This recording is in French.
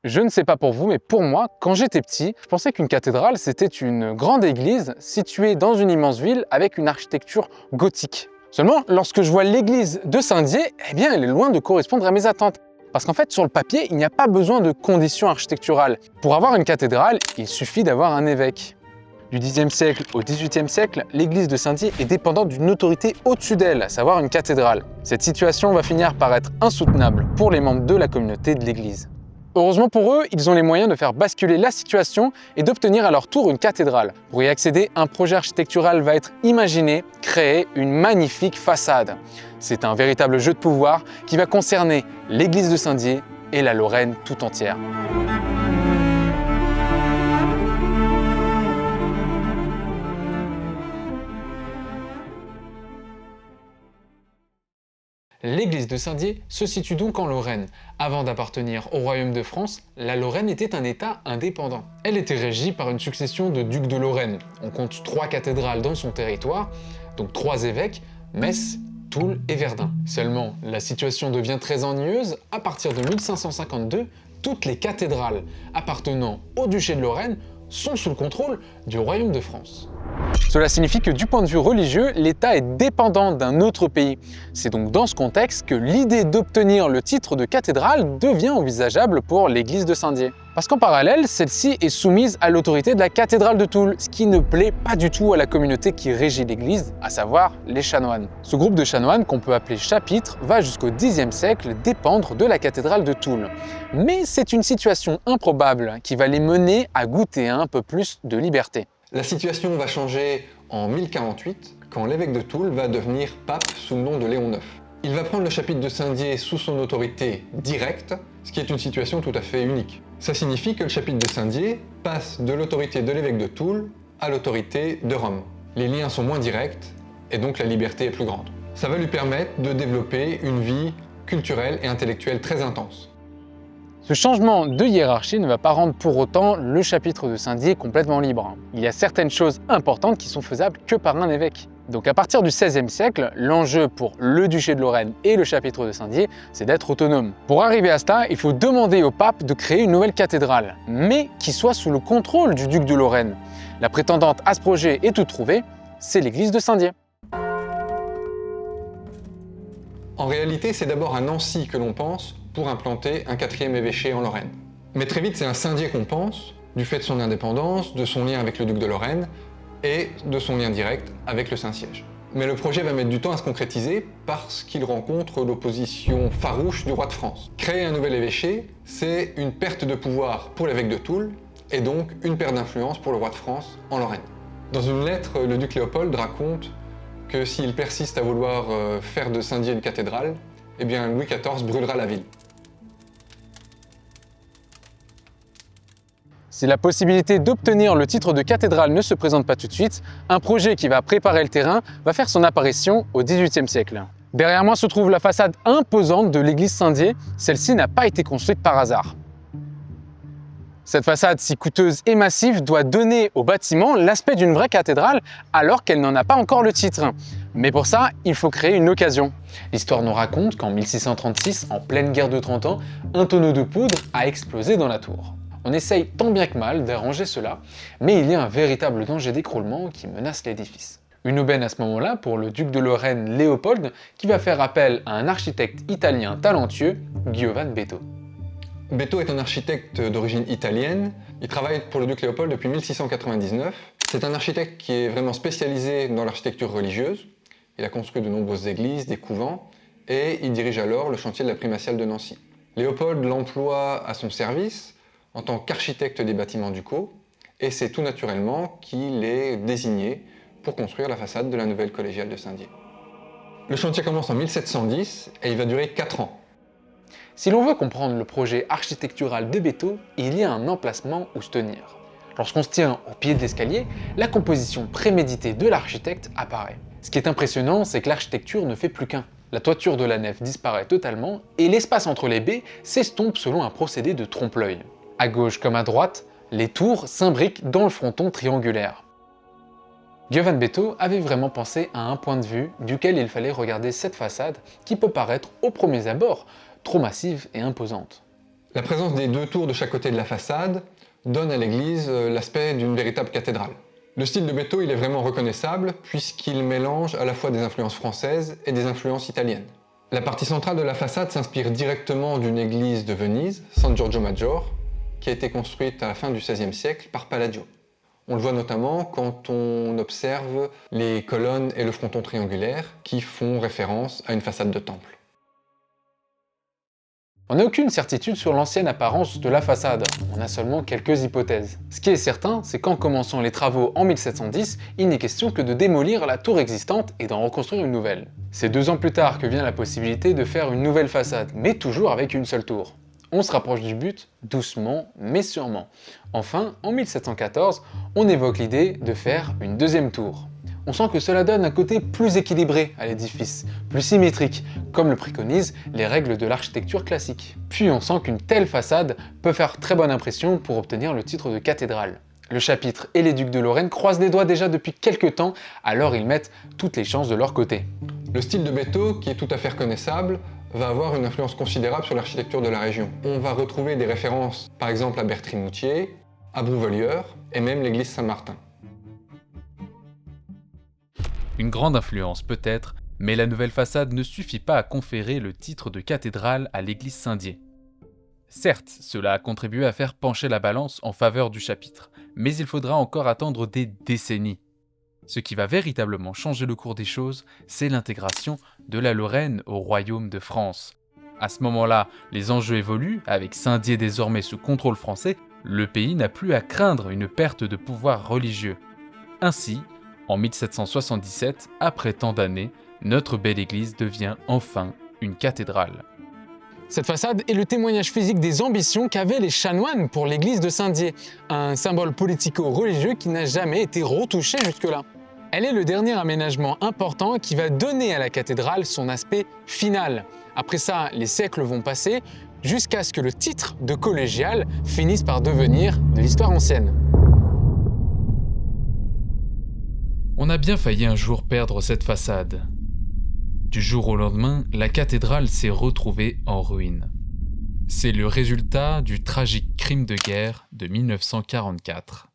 Je ne sais pas pour vous, mais pour moi, quand j'étais petit, je pensais qu'une cathédrale, c'était une grande église située dans une immense ville avec une architecture gothique. Seulement, lorsque je vois l'église de Saint-Dié, eh bien, elle est loin de correspondre à mes attentes. Parce qu'en fait, sur le papier, il n'y a pas besoin de conditions architecturales. Pour avoir une cathédrale, il suffit d'avoir un évêque. Du Xe siècle au XVIIIe siècle, l'église de Saint-Dié est dépendante d'une autorité au-dessus d'elle, à savoir une cathédrale. Cette situation va finir par être insoutenable pour les membres de la communauté de l'église. Heureusement pour eux, ils ont les moyens de faire basculer la situation et d'obtenir à leur tour une cathédrale. Pour y accéder, un projet architectural va être imaginé, créer une magnifique façade. C'est un véritable jeu de pouvoir qui va concerner l'église de Saint-Dié et la Lorraine tout entière. L'église de Saint-Dié se situe donc en Lorraine. Avant d'appartenir au royaume de France, la Lorraine était un État indépendant. Elle était régie par une succession de ducs de Lorraine. On compte 3 cathédrales dans son territoire, donc 3 évêques, Metz, Toul et Verdun. Seulement, la situation devient très ennuyeuse. À partir de 1552, toutes les cathédrales appartenant au duché de Lorraine sont sous le contrôle du royaume de France. Cela signifie que du point de vue religieux, l'État est dépendant d'un autre pays. C'est donc dans ce contexte que l'idée d'obtenir le titre de cathédrale devient envisageable pour l'église de Saint-Dié. Parce qu'en parallèle, celle-ci est soumise à l'autorité de la cathédrale de Toul, ce qui ne plaît pas du tout à la communauté qui régit l'église, à savoir les chanoines. Ce groupe de chanoines, qu'on peut appeler chapitre, va jusqu'au Xe siècle dépendre de la cathédrale de Toul. Mais c'est une situation improbable qui va les mener à goûter un peu plus de liberté. La situation va changer en 1048, quand l'évêque de Toul va devenir pape sous le nom de Léon IX. Il va prendre le chapitre de Saint-Dié sous son autorité directe, ce qui est une situation tout à fait unique. Ça signifie que le chapitre de Saint-Dié passe de l'autorité de l'évêque de Toul à l'autorité de Rome. Les liens sont moins directs et donc la liberté est plus grande. Ça va lui permettre de développer une vie culturelle et intellectuelle très intense. Ce changement de hiérarchie ne va pas rendre pour autant le chapitre de Saint-Dié complètement libre. Il y a certaines choses importantes qui sont faisables que par un évêque. Donc à partir du XVIe siècle, l'enjeu pour le duché de Lorraine et le chapitre de Saint-Dié, c'est d'être autonome. Pour arriver à cela, il faut demander au pape de créer une nouvelle cathédrale, mais qui soit sous le contrôle du duc de Lorraine. La prétendante à ce projet est toute trouvée, c'est l'église de Saint-Dié. En réalité, c'est d'abord à Nancy que l'on pense pour implanter un 4e évêché en Lorraine. Mais très vite, c'est à Saint-Dié qu'on pense, du fait de son indépendance, de son lien avec le duc de Lorraine et de son lien direct avec le Saint-Siège. Mais le projet va mettre du temps à se concrétiser parce qu'il rencontre l'opposition farouche du roi de France. Créer un nouvel évêché, c'est une perte de pouvoir pour l'évêque de Toul et donc une perte d'influence pour le roi de France en Lorraine. Dans une lettre, le duc Léopold raconte que s'il persiste à vouloir faire de Saint-Dié une cathédrale, eh bien Louis XIV brûlera la ville. Si la possibilité d'obtenir le titre de cathédrale ne se présente pas tout de suite, un projet qui va préparer le terrain va faire son apparition au XVIIIe siècle. Derrière moi se trouve la façade imposante de l'église Saint-Dié. Celle-ci n'a pas été construite par hasard. Cette façade si coûteuse et massive doit donner au bâtiment l'aspect d'une vraie cathédrale alors qu'elle n'en a pas encore le titre. Mais pour ça, il faut créer une occasion. L'histoire nous raconte qu'en 1636, en pleine guerre de 30 ans, un tonneau de poudre a explosé dans la tour. On essaye tant bien que mal d'arranger cela, mais il y a un véritable danger d'écroulement qui menace l'édifice. Une aubaine à ce moment-là pour le duc de Lorraine Léopold qui va faire appel à un architecte italien talentueux, Giovan Beto. Beto est un architecte d'origine italienne. Il travaille pour le duc Léopold depuis 1699. C'est un architecte qui est vraiment spécialisé dans l'architecture religieuse. Il a construit de nombreuses églises, des couvents, et il dirige alors le chantier de la primatiale de Nancy. Léopold l'emploie à son service en tant qu'architecte des bâtiments ducaux, et c'est tout naturellement qu'il est désigné pour construire la façade de la nouvelle collégiale de Saint-Dié. Le chantier commence en 1710 et il va durer 4 ans. Si l'on veut comprendre le projet architectural de Beto, il y a un emplacement où se tenir. Lorsqu'on se tient au pied de l'escalier, la composition préméditée de l'architecte apparaît. Ce qui est impressionnant, c'est que l'architecture ne fait plus qu'un. La toiture de la nef disparaît totalement et l'espace entre les baies s'estompe selon un procédé de trompe-l'œil. À gauche comme à droite, les tours s'imbriquent dans le fronton triangulaire. Giovan Beto avait vraiment pensé à un point de vue duquel il fallait regarder cette façade qui peut paraître au premier abord trop massive et imposante. La présence des deux tours de chaque côté de la façade donne à l'église l'aspect d'une véritable cathédrale. Le style de Beto, il est vraiment reconnaissable puisqu'il mélange à la fois des influences françaises et des influences italiennes. La partie centrale de la façade s'inspire directement d'une église de Venise, San Giorgio Maggiore, qui a été construite à la fin du XVIe siècle par Palladio. On le voit notamment quand on observe les colonnes et le fronton triangulaire qui font référence à une façade de temple. On n'a aucune certitude sur l'ancienne apparence de la façade, on a seulement quelques hypothèses. Ce qui est certain, c'est qu'en commençant les travaux en 1710, il n'est question que de démolir la tour existante et d'en reconstruire une nouvelle. C'est 2 ans plus tard que vient la possibilité de faire une nouvelle façade, mais toujours avec une seule tour. On se rapproche du but, doucement mais sûrement. Enfin, en 1714, on évoque l'idée de faire une deuxième tour. On sent que cela donne un côté plus équilibré à l'édifice, plus symétrique, comme le préconisent les règles de l'architecture classique. Puis on sent qu'une telle façade peut faire très bonne impression pour obtenir le titre de cathédrale. Le chapitre et les ducs de Lorraine croisent les doigts déjà depuis quelques temps, alors ils mettent toutes les chances de leur côté. Le style de Beto, qui est tout à fait reconnaissable, va avoir une influence considérable sur l'architecture de la région. On va retrouver des références par exemple à Bertry-Moutier, à Brouvelieure et même l'église Saint-Martin. Une grande influence peut-être, mais la nouvelle façade ne suffit pas à conférer le titre de cathédrale à l'église Saint-Dié. Certes, cela a contribué à faire pencher la balance en faveur du chapitre, mais il faudra encore attendre des décennies. Ce qui va véritablement changer le cours des choses, c'est l'intégration de la Lorraine au royaume de France. À ce moment-là, les enjeux évoluent, avec Saint-Dié désormais sous contrôle français, le pays n'a plus à craindre une perte de pouvoir religieux. Ainsi, en 1777, après tant d'années, notre belle église devient enfin une cathédrale. Cette façade est le témoignage physique des ambitions qu'avaient les chanoines pour l'église de Saint-Dié, un symbole politico-religieux qui n'a jamais été retouché jusque-là. Elle est le dernier aménagement important qui va donner à la cathédrale son aspect final. Après ça, les siècles vont passer jusqu'à ce que le titre de collégial finisse par devenir de l'histoire ancienne. On a bien failli un jour perdre cette façade. Du jour au lendemain, la cathédrale s'est retrouvée en ruine. C'est le résultat du tragique crime de guerre de 1944.